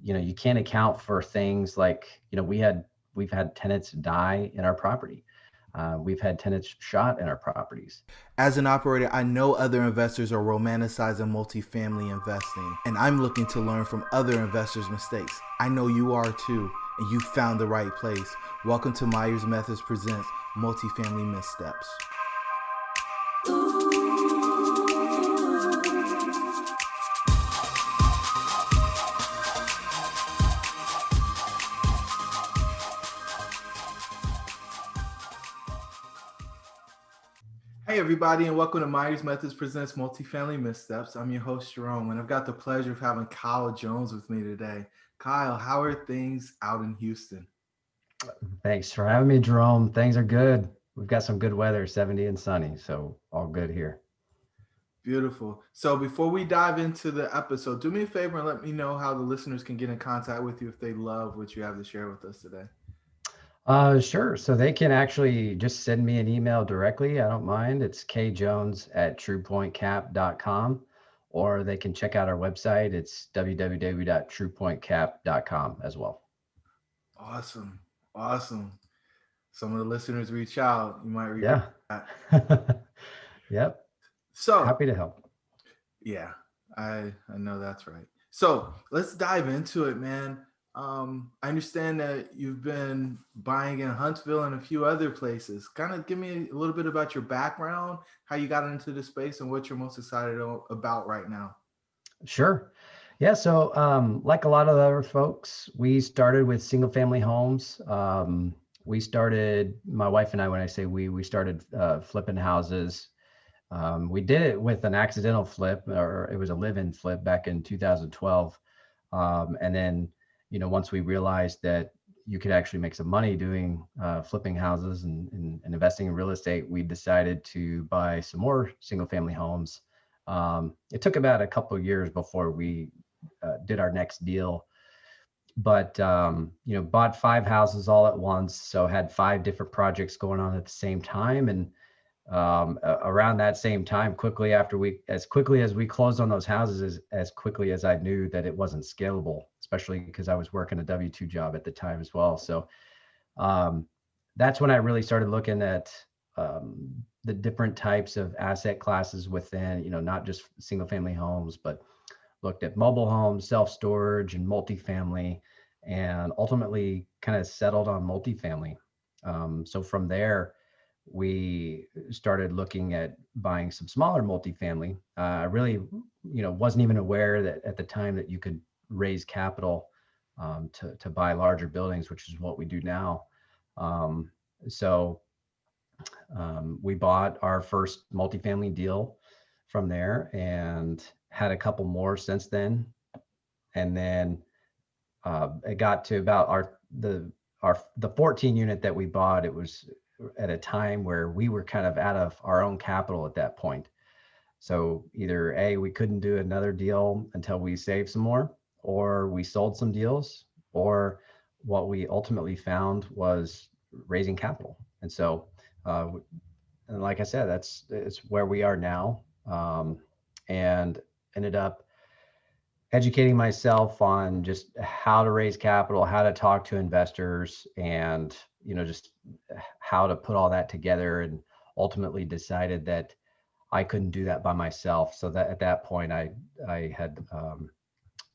you can't account for things like, we've had tenants die in our property. We've had tenants shot in our properties. As an operator, I know other investors are romanticizing multifamily investing, and I'm looking to learn from other investors' mistakes. I know you are too, and you found the right place. Welcome to Myers Methods Presents Multifamily Missteps. Hey everybody, and welcome to Myers Methods Presents Multifamily Missteps. I'm your host Jerome, and I've got the pleasure of having Kyle Jones with me today. Kyle, how are things out in Houston? Thanks for having me, Jerome. Things are good. We've got some good weather, 70 and sunny, so all good here. Beautiful. So before we dive into the episode, do me a favor and let me know how the listeners can get in contact with you if they love what you have to share with us today. Sure. So they can actually just send me an email directly. I don't mind. It's kjones@truepointcap.com, or they can check out our website. It's www.truepointcap.com as well. Awesome. Awesome. Some of the listeners reach out. You might regret Yeah. that. Yep. So Happy to help. yeah, I know that's right. So let's dive into it, man. I understand that you've been buying in Huntsville and a few other places. Kind of give me a little bit about your background, how you got into the space, and what you're most excited about right now. Sure. Yeah. So, like a lot of the other folks, we started with single family homes. My wife and I, when I say we started flipping houses. We did it with an accidental flip, or it was a live-in flip back in 2012. And then, once we realized that you could actually make some money doing flipping houses and investing in real estate, we decided to buy some more single-family homes. It took about a couple of years before we did our next deal, but bought 5 houses all at once, so had 5 different projects going on at the same time. And around that same time, as quickly as we closed on those houses, as quickly as I knew that it wasn't scalable, especially because I was working a W-2 job at the time as well. So um, that's when I really started looking at the different types of asset classes within, not just single family homes, but looked at mobile homes, self-storage, and multifamily, and ultimately kind of settled on multifamily. So from there, we started looking at buying some smaller multifamily. I really, wasn't even aware that at the time that you could raise capital to buy larger buildings, which is what we do now. Um, so we bought our first multifamily deal from there and had a couple more since then. And then it got to about the 14 unit that we bought. It was at a time where we were kind of out of our own capital at that point. So either we couldn't do another deal until we saved some more, or we sold some deals, or what we ultimately found was raising capital. And so, and like I said, it's where we are now, and ended up educating myself on just how to raise capital, how to talk to investors, and just how to put all that together, and ultimately decided that I couldn't do that by myself. So that at that point, I had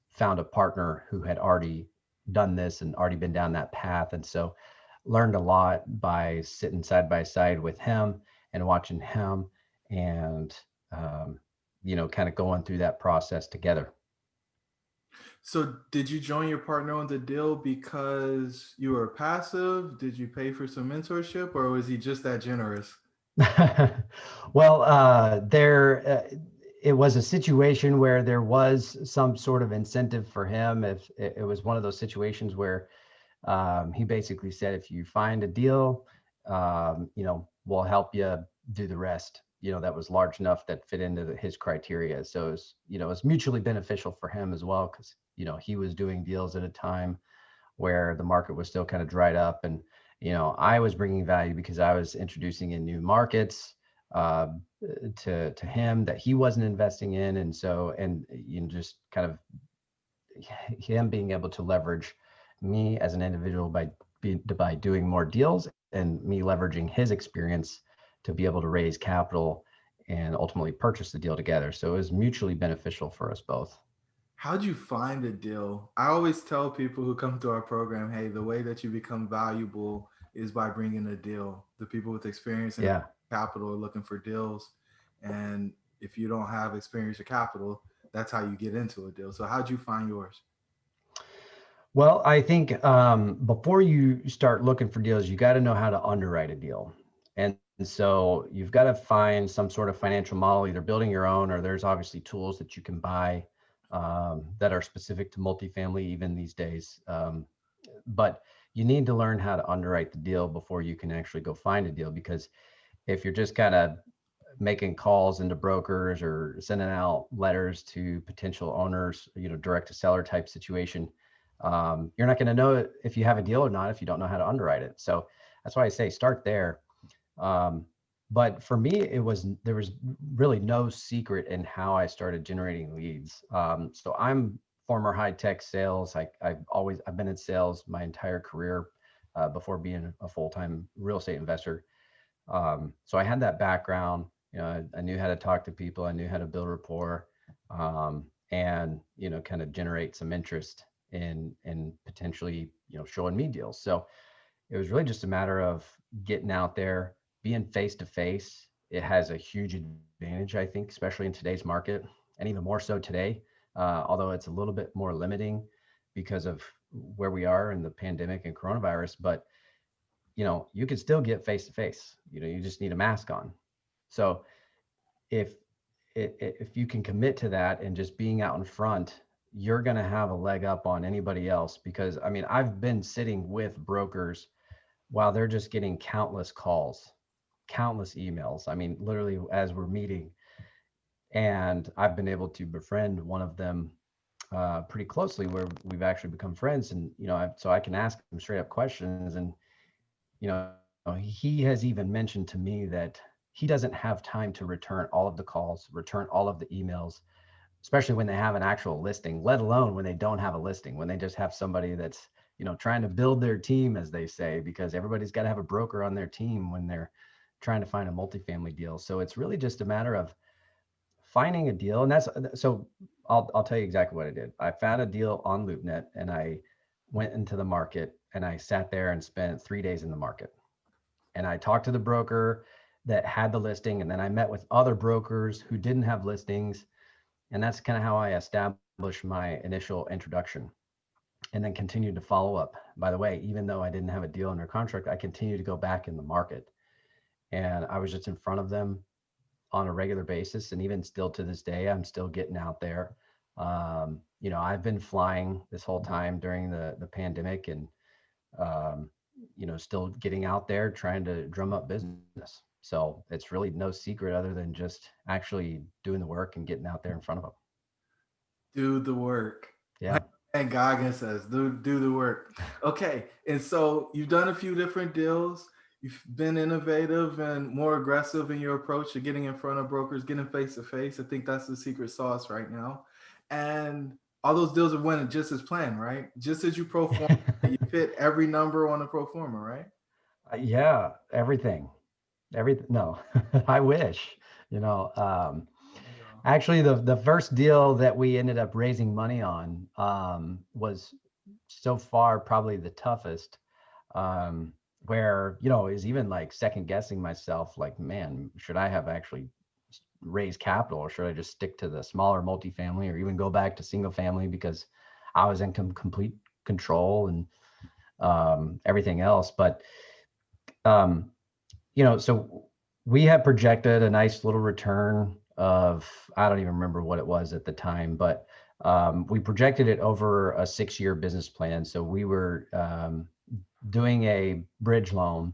found a partner who had already done this and already been down that path, and so learned a lot by sitting side by side with him and watching him, and kind of going through that process together. So, did you join your partner on the deal because you were passive? Did you pay for some mentorship, or was he just that generous? Well, it was a situation where there was some sort of incentive for him. If it was one of those situations where he basically said, if you find a deal, we'll help you do the rest. That was large enough that fit into his criteria. So it was mutually beneficial for him as well, because he was doing deals at a time where the market was still kind of dried up, and I was bringing value because I was introducing in new markets uh, to him that he wasn't investing in, and so, and just kind of him being able to leverage me as an individual by doing more deals, and me leveraging his experience to be able to raise capital and ultimately purchase the deal together. So it was mutually beneficial for us both. How'd you find a deal? I always tell people who come to our program, hey, the way that you become valuable is by bringing a deal. The people with experience and Yeah. capital are looking for deals. And if you don't have experience or capital, that's how you get into a deal. So how'd you find yours? Well, I think before you start looking for deals, you got to know how to underwrite a deal. And so you've got to find some sort of financial model, either building your own, or there's obviously tools that you can buy that are specific to multifamily even these days. But you need to learn how to underwrite the deal before you can actually go find a deal. Because if you're just kind of making calls into brokers or sending out letters to potential owners, direct to seller type situation, you're not going to know if you have a deal or not if you don't know how to underwrite it. So that's why I say start there. Um, but for me, there was really no secret in how I started generating leads. So I'm former high tech sales. I've been in sales my entire career before being a full time real estate investor. So I had that background. I knew how to talk to people. I knew how to build rapport, and kind of generate some interest in potentially showing me deals. So it was really just a matter of getting out there, being face to face. It has a huge advantage, I think, especially in today's market, and even more so today. Although it's a little bit more limiting because of where we are in the pandemic and coronavirus, but you can still get face to face. You just need a mask on. So if if you can commit to that and just being out in front, you're going to have a leg up on anybody else. Because I mean, I've been sitting with brokers while they're just getting countless calls, countless emails. I mean, literally as we're meeting, and I've been able to befriend one of them pretty closely, where we've actually become friends. And so I can ask him straight up questions, and he has even mentioned to me that he doesn't have time to return all of the calls, return all of the emails, especially when they have an actual listing, let alone when they don't have a listing, when they just have somebody that's, trying to build their team, as they say, because everybody's got to have a broker on their team when they're trying to find a multifamily deal. So it's really just a matter of finding a deal. And so I'll tell you exactly what I did. I found a deal on LoopNet, and I went into the market, and I sat there and spent 3 days in the market. And I talked to the broker that had the listing, and then I met with other brokers who didn't have listings. And that's kind of how I established my initial introduction, and then continued to follow up. By the way, even though I didn't have a deal under contract, I continued to go back in the market, and I was just in front of them on a regular basis. And even still to this day, I'm still getting out there. I've been flying this whole time during the pandemic, and um, still getting out there trying to drum up business. So it's really no secret other than just actually doing the work and getting out there in front of them. Do the work. Yeah. And Goggins says, do the work. Okay. And so you've done a few different deals. You've been innovative and more aggressive in your approach to getting in front of brokers, getting face to face. I think that's the secret sauce right now. And all those deals are winning just as planned, right? Just as you pro forma, you hit every number on the pro forma, right? Yeah, everything. No, I wish, you know, um, actually the first deal that we ended up raising money on was so far probably the toughest, um, where, is even like second guessing myself, like, man, should I have actually raised capital, or should I just stick to the smaller multifamily, or even go back to single family, because I was in complete control and everything else. But um, so we had projected a nice little return of, I don't even remember what it was at the time, but we projected it over a 6-year business plan. So we were doing a bridge loan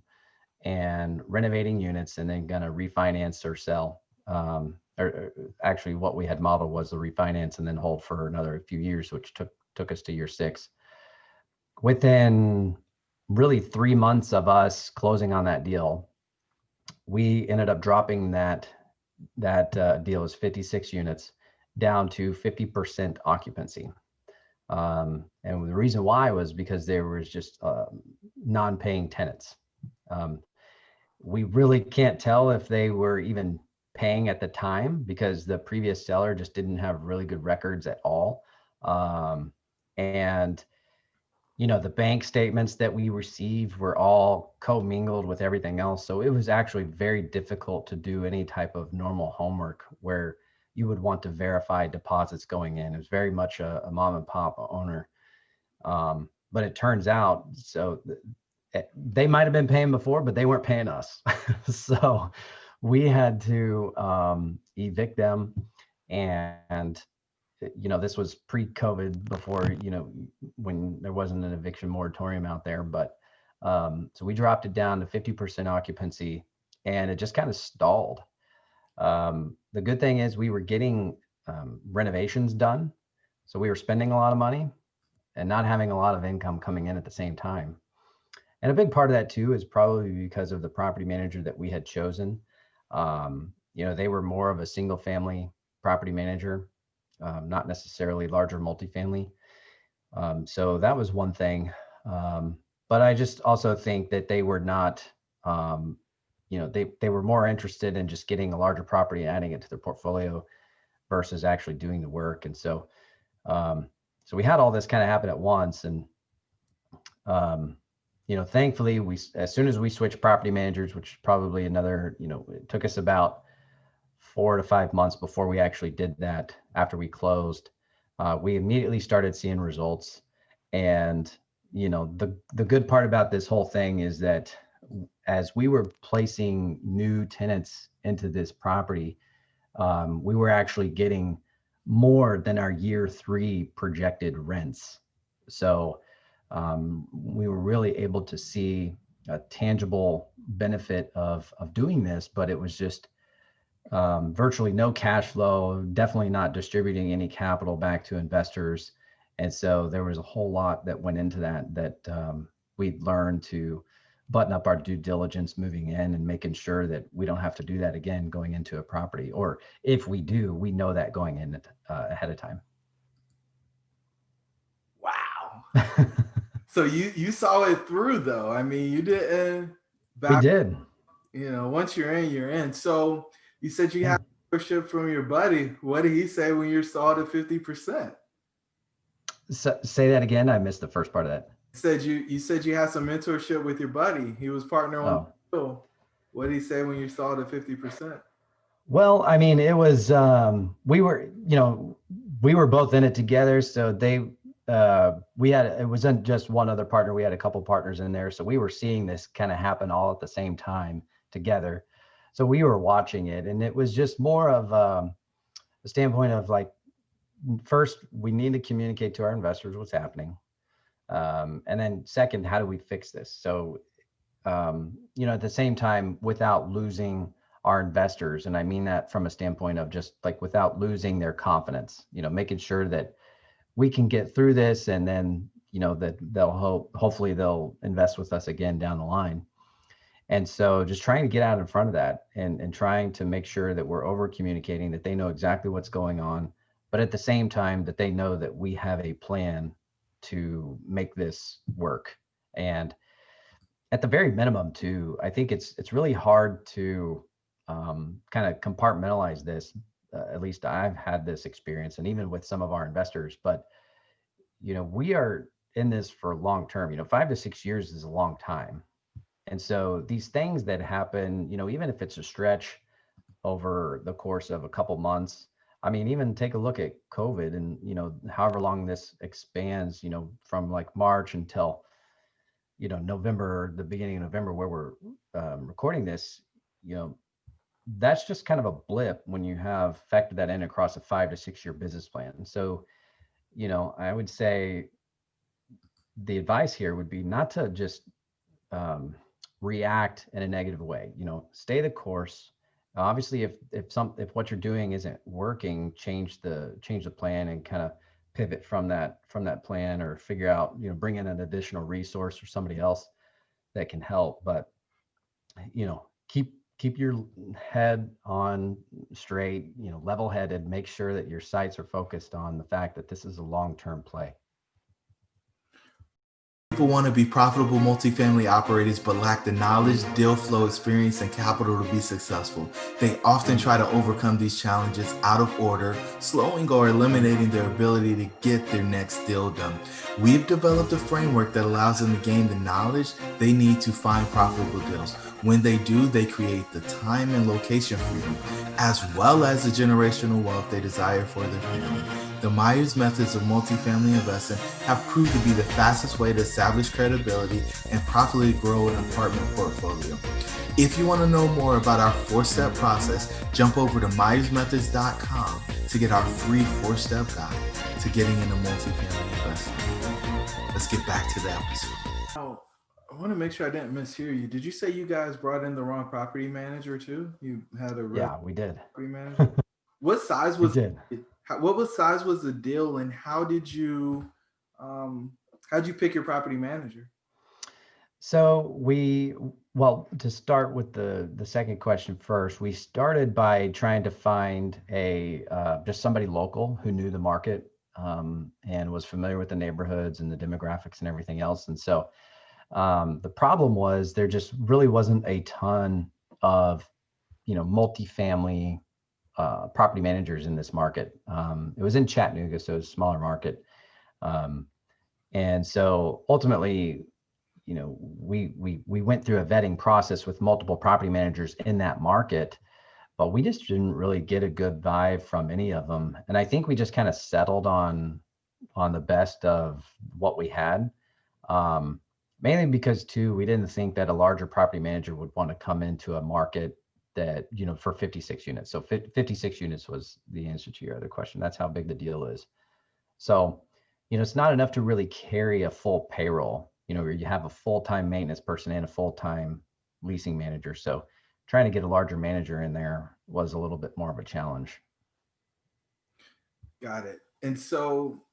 and renovating units, and then going to refinance or sell. Or actually, what we had modeled was the refinance and then hold for another few years, which took us to year 6. Within really 3 months of us closing on that deal, we ended up dropping that deal was 56 units down to 50% occupancy. And the reason why was because there was just non-paying tenants. Um, we really can't tell if they were even paying at the time because the previous seller just didn't have really good records at all. And the bank statements that we received were all commingled with everything else. So it was actually very difficult to do any type of normal homework where you would want to verify deposits going in. It was very much a mom and pop owner. But it turns out, they might have been paying before, but they weren't paying us. So we had to evict them. And this was pre-COVID, before, when there wasn't an eviction moratorium out there. But so we dropped it down to 50% occupancy, and it just kind of stalled. The good thing is we were getting renovations done. So we were spending a lot of money and not having a lot of income coming in at the same time. And a big part of that too is probably because of the property manager that we had chosen. They were more of a single family property manager, not necessarily larger multifamily. So that was one thing. But I just also think that they were not, they were more interested in just getting a larger property and adding it to their portfolio versus actually doing the work. And so we had all this kind of happen at once. And thankfully, as soon as we switched property managers, which is probably another, it took us about 4 to 5 months before we actually did that. After we closed, we immediately started seeing results. And the good part about this whole thing is that as we were placing new tenants into this property, we were actually getting more than our year 3 projected rents. So we were really able to see a tangible benefit of doing this, but it was just virtually no cash flow, definitely not distributing any capital back to investors. And so there was a whole lot that went into that we learned to button up our due diligence moving in and making sure that we don't have to do that again going into a property. Or if we do, we know that going in ahead of time. Wow. So you saw it through though. I mean, you didn't We back, did. once you're in, you're in. So you said you had mentorship from your buddy. What did he say when you saw the 50%? So, say that again. I missed the first part of that. You said you had some mentorship with your buddy. He was partner on Oh, the deal. What did he say when you saw the 50%? well, I mean, it was, we were both in it together. So it wasn't just one other partner. We had a couple partners in there. So we were seeing this kind of happen all at the same time together. So we were watching it, and it was just more of a standpoint of like, first, we need to communicate to our investors what's happening. And then second, how do we fix this? So, at the same time, without losing our investors. And I mean that from a standpoint of just like without losing their confidence, making sure that we can get through this, and then, that hopefully they'll invest with us again down the line. And so just trying to get out in front of that, and trying to make sure that we're over communicating, that they know exactly what's going on, but at the same time that they know that we have a plan to make this work. And at the very minimum too, I think it's really hard to kind of compartmentalize this. At least I've had this experience, and even with some of our investors. But we are in this for long term. 5 to 6 years is a long time, and so these things that happen, even if it's a stretch over the course of a couple months. I mean, even take a look at COVID, and however long this expands, from like March until November, the beginning of November, where we're recording this. That's just kind of a blip when you have factored that in across a 5 to 6 year business plan. And so, I would say the advice here would be not to just react in a negative way. Stay the course. Obviously, if what you're doing isn't working, change the plan and kind of pivot from that plan, or figure out, bring in an additional resource or somebody else that can help. But keep your head on straight, level headed. Make sure that your sights are focused on the fact that this is a long-term play. people want to be profitable multifamily operators but lack the knowledge, deal flow experience, and capital to be successful. They often try to overcome these challenges out of order, slowing or eliminating their ability to get their next deal done. We've developed a framework that allows them to gain the knowledge they need to find profitable deals. When they do, they create the time and location freedom, as well as the generational wealth they desire for their family. The Myers methods of multifamily investing have proved to be the fastest way to establish credibility and profitably grow an apartment portfolio. If you want to know more about our 4-step process, jump over to myersmethods.com to get our free 4-step guide to getting into multifamily investing. Let's get back to the episode. Now, I want to make sure I didn't mishear you. Did you say you guys brought in the wrong property manager too? You had a Yeah, we did. property manager? What size We was did. what was size was the deal, and um how'd you pick your property manager? So well, to start with the second question first, we started by trying to find a just somebody local who knew the market, and was familiar with the neighborhoods and the demographics and everything else. And so the problem was there just really wasn't a ton of, multifamily property managers in this market. It was in Chattanooga, so it's a smaller market. Um, and so ultimately, we went through a vetting process with multiple property managers in that market, but we just didn't really get a good vibe from any of them. And I think we just kind of settled on the best of what we had. Mainly because too, we didn't think that a larger property manager would want to come into a market that, for 56 units. So 56 units was the answer to your other question. That's how big the deal is. So, it's not enough to really carry a full payroll, where you have a full-time maintenance person and a full-time leasing manager. So trying to get a larger manager in there was a little bit more of a challenge. Got it. And so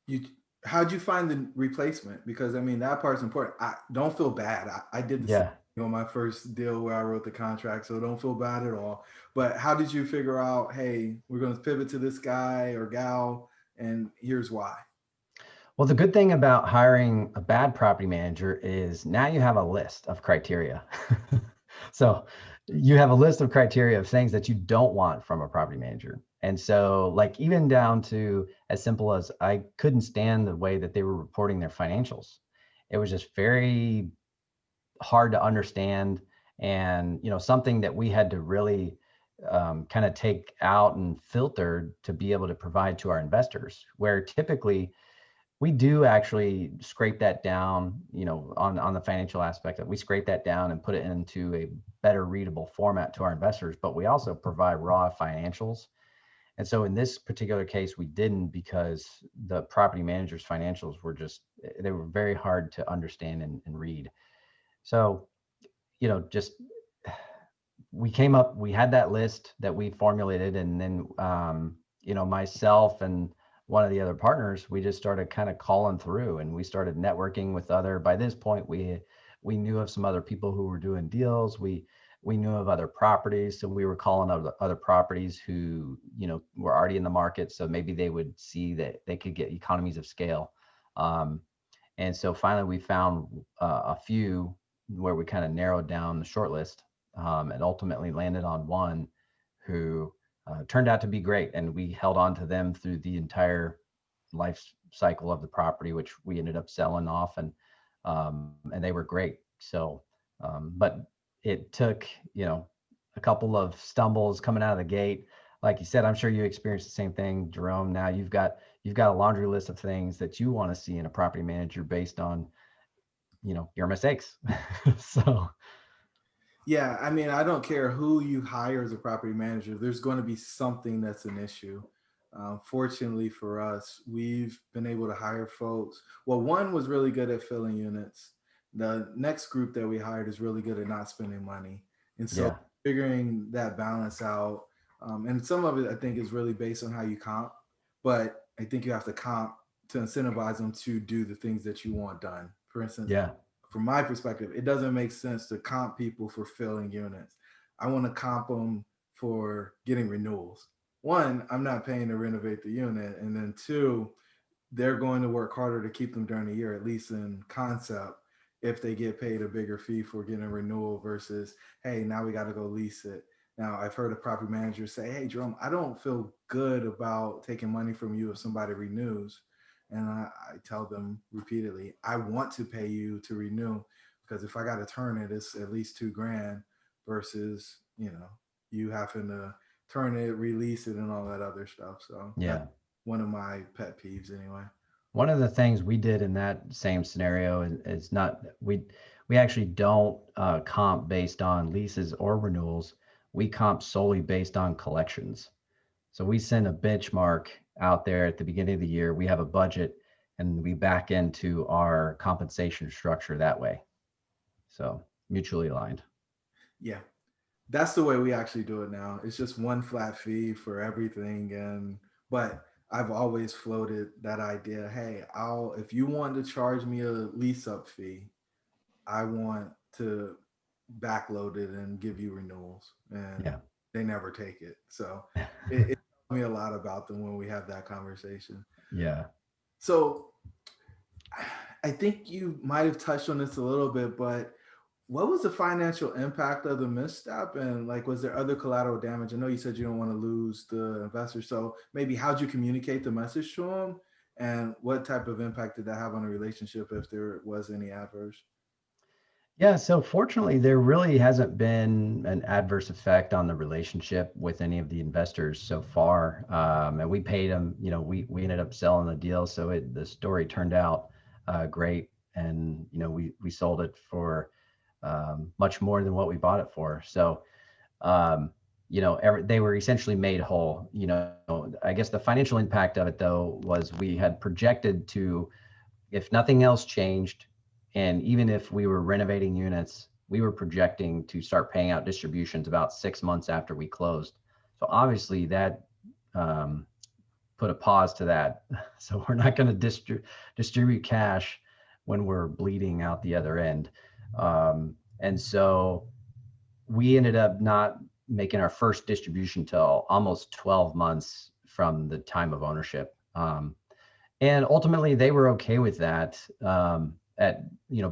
you how'd you find the replacement? Because I mean that part's important. I don't feel bad. I did the same Yeah. thing on my first deal where I wrote the contract, so don't feel bad at all. But how did you figure out, hey, we're going to pivot to this guy or gal, and here's why? Well, the good thing about hiring a bad property manager is now you have a list of criteria. So you have a list of criteria of things that you don't want from a property manager. And so, like, even down to as simple as I couldn't stand the way that they were reporting their financials. It was just very hard to understand, and something that we had to really kind of take out and filter to be able to provide to our investors, where typically we do actually scrape that down, on the financial aspect, that we scrape that down and put it into a better readable format to our investors, but we also provide raw financials. And so in this particular case, we didn't, because the property manager's financials were they were very hard to understand and read. So, just we had that list that we formulated, and then, myself and one of the other partners, we just started kind of calling through, and we started networking with by this point, we knew of some other people who were doing deals. We knew of other properties. So we were calling other properties who, were already in the market. So maybe they would see that they could get economies of scale. And so finally we found a few where we kind of narrowed down the short list, and ultimately landed on one who turned out to be great. And we held on to them through the entire life cycle of the property, which we ended up selling off, and they were great. So, but it took, a couple of stumbles coming out of the gate. Like you said, I'm sure you experienced the same thing, Jerome. Now you've got a laundry list of things that you want to see in a property manager based on, your mistakes. So Yeah, I mean, I don't care who you hire as a property manager, there's going to be something that's an issue. Fortunately for us, we've been able to hire folks. Well, one was really good at filling units. The next group that we hired is really good at not spending money. And so yeah, figuring that balance out, and some of it I think is really based on how you comp, but I think you have to comp to incentivize them to do the things that you want done. For instance, yeah, from my perspective, it doesn't make sense to comp people for filling units. I want to comp them for getting renewals. One, I'm not paying to renovate the unit. And then two, they're going to work harder to keep them during the year, at least in concept, if they get paid a bigger fee for getting a renewal versus, hey, now we got to go lease it. Now, I've heard a property manager say, hey, Jerome, I don't feel good about taking money from you if somebody renews. And I tell them repeatedly, I want to pay you to renew because if I got to turn it, it's at least 2 grand versus, you having to turn it, release it, and all that other stuff. So that's Yeah. one of my pet peeves anyway. One of the things we did in that same scenario is not we actually don't comp based on leases or renewals. We comp solely based on collections. So we send a benchmark out there at the beginning of the year. We have a budget and we back into our compensation structure that way. So mutually aligned. Yeah, that's the way we actually do it now. It's just one flat fee for everything. But I've always floated that idea. Hey, if you want to charge me a lease up fee, I want to backload it and give you renewals. And Yeah. they never take it. So it tells me a lot about them when we have that conversation. Yeah. So I think you might have touched on this a little bit, but what was the financial impact of the misstep? And like, was there other collateral damage? I know you said you don't want to lose the investor. So maybe how'd you communicate the message to them? And what type of impact did that have on the relationship if there was any adverse? Yeah, so fortunately, there really hasn't been an adverse effect on the relationship with any of the investors so far. And we paid them, we ended up selling the deal. So the story turned out great. And, we sold it for much more than what we bought it for. So, they were essentially made whole. I guess the financial impact of it, though, was we had projected to, if nothing else changed, and even if we were renovating units, we were projecting to start paying out distributions about 6 months after we closed. So obviously that put a pause to that. So we're not going to distribute cash when we're bleeding out the other end. And so we ended up not making our first distribution till almost 12 months from the time of ownership. And ultimately they were okay with that.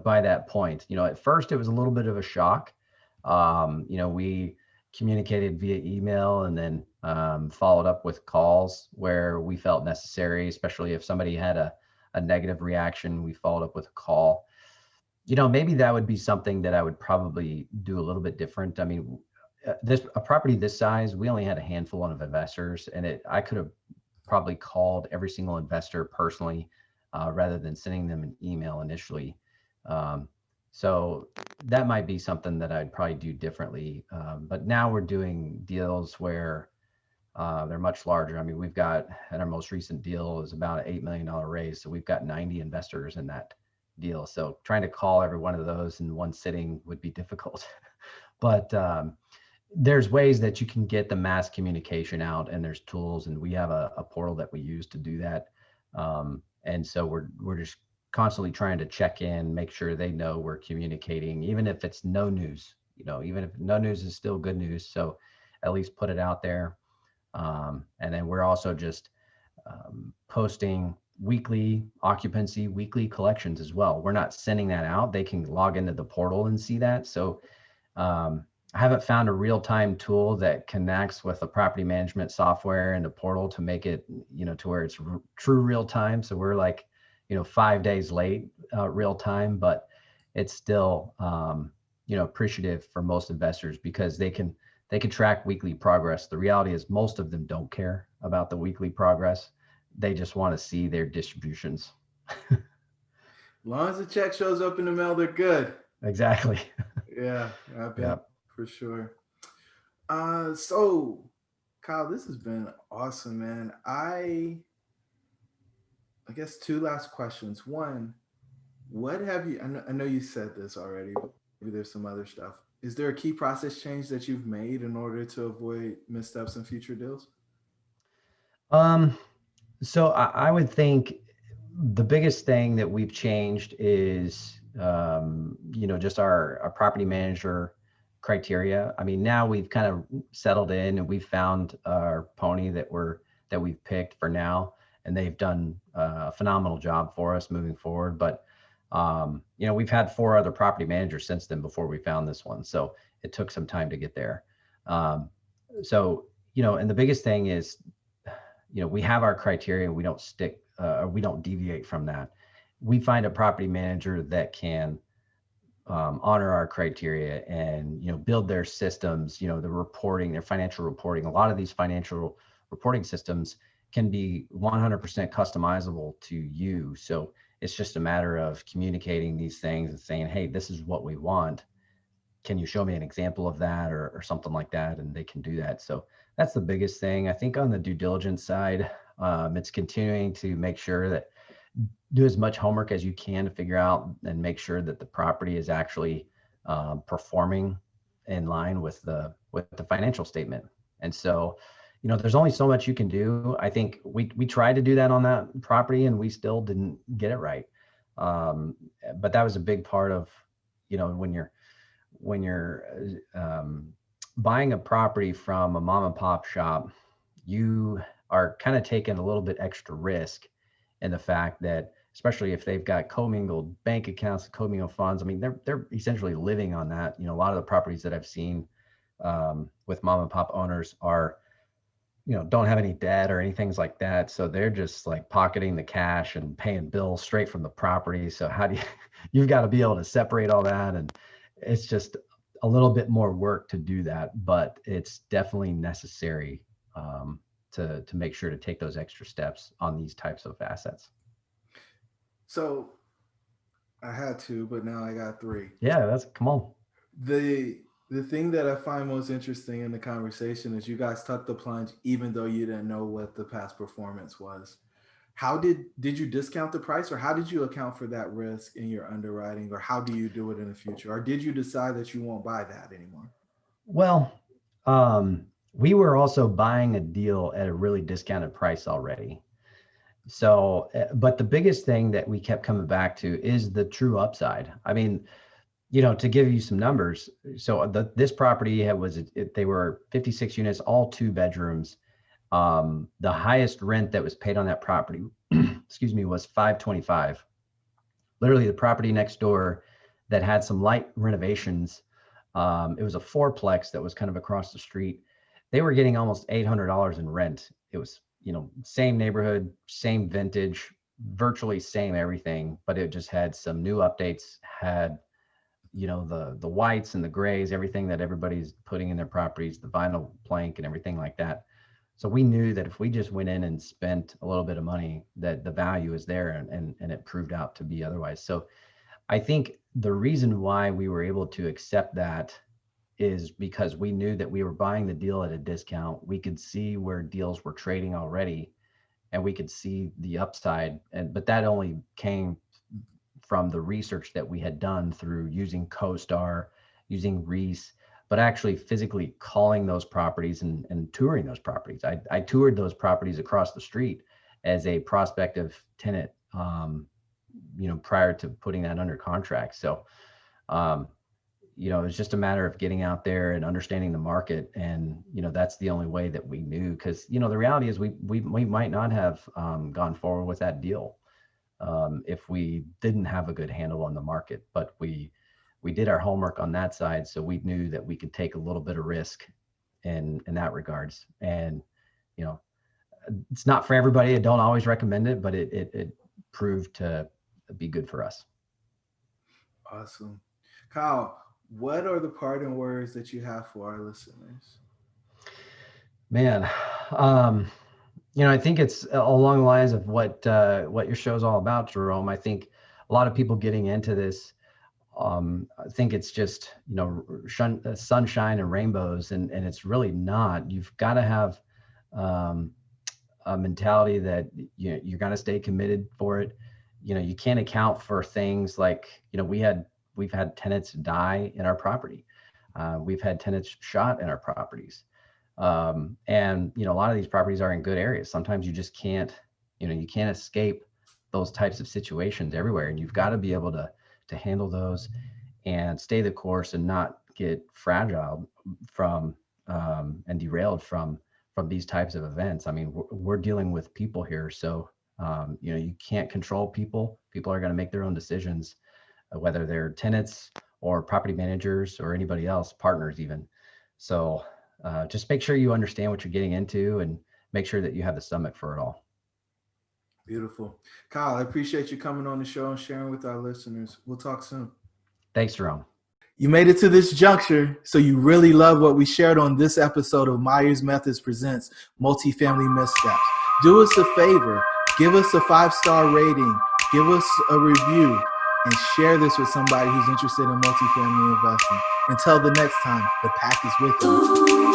By that point, at first it was a little bit of a shock. We communicated via email and then followed up with calls where we felt necessary, especially if somebody had a negative reaction. We followed up with a call. Maybe that would be something that I would probably do a little bit different. I mean, a property this size, we only had a handful of investors, and I could have probably called every single investor personally rather than sending them an email initially. So that might be something that I'd probably do differently. But now we're doing deals where they're much larger. I mean, we've got, at our most recent deal is about an $8 million raise. So we've got 90 investors in that deal. So trying to call every one of those in one sitting would be difficult. But there's ways that you can get the mass communication out, and there's tools, and we have a portal that we use to do that. And so we're just constantly trying to check in, make sure they know we're communicating, even if it's no news. Even if no news is still good news. So at least put it out there. And then we're also just posting weekly occupancy, weekly collections as well. We're not sending that out. They can log into the portal and see that. So I haven't found a real-time tool that connects with the property management software and the portal to make it, to where it's true real time. So we're like, 5 days late real time, but it's still, appreciative for most investors because they can track weekly progress. The reality is most of them don't care about the weekly progress. They just want to see their distributions. As long as the check shows up in the mail, they're good. Exactly. Yeah, I've been Yeah. for sure. So Kyle, this has been awesome, man. I guess two last questions. One, what have you? I know you said this already, but maybe there's some other stuff. Is there a key process change that you've made in order to avoid missteps in future deals? Um, so I would think the biggest thing that we've changed is, just our property manager criteria. I mean, now we've kind of settled in and we've found our pony that we've picked for now. and they've done a phenomenal job for us moving forward. But we've had 4 other property managers since then before we found this one, so it took some time to get there. Um, and the biggest thing is, we have our criteria and we don't stick, or we don't deviate from that. We find a property manager that can honor our criteria and build their systems, the reporting, their financial reporting. A lot of these financial reporting systems can be 100% customizable to you. So it's just a matter of communicating these things and saying, hey, this is what we want. Can you show me an example of that, or something like that? And they can do that. So that's the biggest thing. I think on the due diligence side, it's continuing to make sure that do as much homework as you can to figure out and make sure that the property is actually performing in line with the financial statement. And so, there's only so much you can do. I think we tried to do that on that property and we still didn't get it right. But that was a big part of, when you're buying a property from a mom and pop shop, you are kind of taking a little bit extra risk in the fact that, especially if they've got commingled bank accounts and commingled funds, I mean, they're essentially living on that. A lot of the properties that I've seen with mom and pop owners are, don't have any debt or anything like that. So they're just like pocketing the cash and paying bills straight from the property. So how do you, you've got to be able to separate all that. And it's just a little bit more work to do that, but it's definitely necessary to make sure to take those extra steps on these types of assets. So I had two, but now I got three. Yeah, come on. The thing that I find most interesting in the conversation is you guys took the plunge even though you didn't know what the past performance was. How did you discount the price, or how did you account for that risk in your underwriting, or how do you do it in the future, or did you decide that you won't buy that anymore? Well, we were also buying a deal at a really discounted price already. So, but the biggest thing that we kept coming back to is the true upside. I mean, to give you some numbers, so this property they were 56 units, all 2 bedrooms. The highest rent that was paid on that property, excuse me, was $525. Literally, the property next door that had some light renovations. It was a fourplex that was kind of across the street. They were getting almost $800 in rent. It was, same neighborhood, same vintage, virtually same everything, but it just had some new updates, had the whites and the grays, everything that everybody's putting in their properties, the vinyl plank and everything like that. So we knew that if we just went in and spent a little bit of money, that the value is there, and it proved out to be otherwise. So I think the reason why we were able to accept that is because we knew that we were buying the deal at a discount. We could see where deals were trading already, and we could see the upside. But that only came from the research that we had done through using CoStar, using Reese, but actually physically calling those properties and touring those properties. I toured those properties across the street as a prospective tenant, prior to putting that under contract. So, it's just a matter of getting out there and understanding the market. And, that's the only way that we knew, because, the reality is we might not have gone forward with that deal if we didn't have a good handle on the market. But we did our homework on that side, so we knew that we could take a little bit of risk in that regards. And it's not for everybody. I don't always recommend it, but it proved to be good for us. Awesome. Kyle, what are the parting words that you have for our listeners? Man, I think it's along the lines of what your show's all about, Jerome. I think a lot of people getting into this, I think it's just, sunshine and rainbows, and it's really not. You've got to have a mentality that you're going to stay committed for it. You can't account for things like, we've had tenants die in our property. We've had tenants shot in our properties. And a lot of these properties are in good areas. Sometimes you just can't, you can't escape those types of situations everywhere. And you've got to be able to handle those and stay the course and not get fragile from and derailed from these types of events. I mean, we're dealing with people here. So, You can't control people. People are going to make their own decisions, whether they're tenants or property managers or anybody else, partners even. So just make sure you understand what you're getting into and make sure that you have the stomach for it all. Beautiful. Kyle, I appreciate you coming on the show and sharing with our listeners. We'll talk soon. Thanks, Jerome. You made it to this juncture, so you really love what we shared on this episode of Myers Methods Presents Multifamily Missteps. Do us a favor, give us a 5-star rating, give us a review, and share this with somebody who's interested in multifamily investing. Until the next time, the pack is with you.